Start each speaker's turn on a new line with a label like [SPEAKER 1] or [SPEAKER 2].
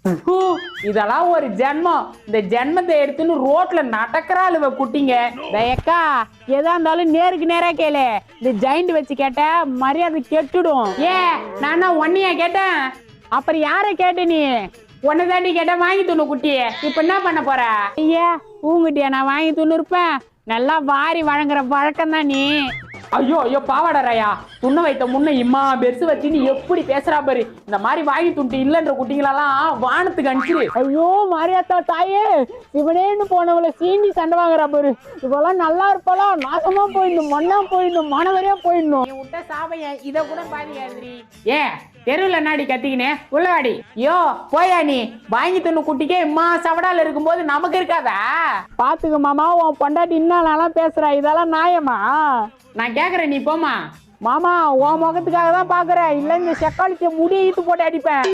[SPEAKER 1] Who, இதெல்லாம் ஒரு ஜென்மம். இந்த ஜென்மத்தை எடுத்துன்னு ரோட்ல நடக்கிறாள் இவ குட்டிங்க.
[SPEAKER 2] அக்கா எதா இருந்தாலும் நேருக்கு நேரா கேளு. இந்த ஜெயிண்ட் வச்சு கேட்ட மரியாதை கெட்டுடும்.
[SPEAKER 1] நான் ஒன்னையா கேட்டேன்?
[SPEAKER 2] அப்புறம் யார கேட்ட நீ?
[SPEAKER 1] ஒன்னதாண்டி கேட்ட வாங்கி துண்ணு குட்டி. இப்ப என்ன பண்ண போற?
[SPEAKER 2] ஐயா உங்ககிட்டயா நான் வாங்கி துண்ணு இருப்பேன்? நல்லா வாரி வழங்குற பழக்கம் தான் நீ.
[SPEAKER 1] ஐயோ ஐயோ பாவாடறாயா, துண்ண வைத்த முன்ன இம்மா பெருசு வச்சு நீ எப்படி பேசுறா பாரு. இந்த மாதிரி வாங்கி துண்டு இல்லன்ற குட்டிங்களெல்லாம் வானத்துக்கு அனுப்பிச்சிரு.
[SPEAKER 2] ஐயோ மாரியாத்தா தாயே, இவனேன்னு போனவளை சீண்டி சண்டை வாங்குறா பாரு. இவெல்லாம் நல்லா இருப்பாளா? நாசமா போயிடணும், மண்ணா போயிடணும், மானவரியா போயிடணும்.
[SPEAKER 1] நீ விட்ட சாபைய இத கூட பாதி எழுதுறி. தெருவில் நாடி கத்திக்கினே உள்ளவாடி. யோ போயா, நீ வாங்கி துண்ணு குட்டிக்கே இம்மா சவடால இருக்கும்போது நமக்கு இருக்காதா?
[SPEAKER 2] பாத்துக்க மாமா, உன் பொண்டாட்டி இன்னும் நல்லா பேசுறா. இதெல்லாம் நியாயமா?
[SPEAKER 1] நான் கேக்குறேன், நீ போமா.
[SPEAKER 2] மாமா உன் முகத்துக்காக தான் பாக்குறேன். இல்ல இந்த செக்காளிச்ச முடிய இழுத்து போட்டு அடிப்பேன்.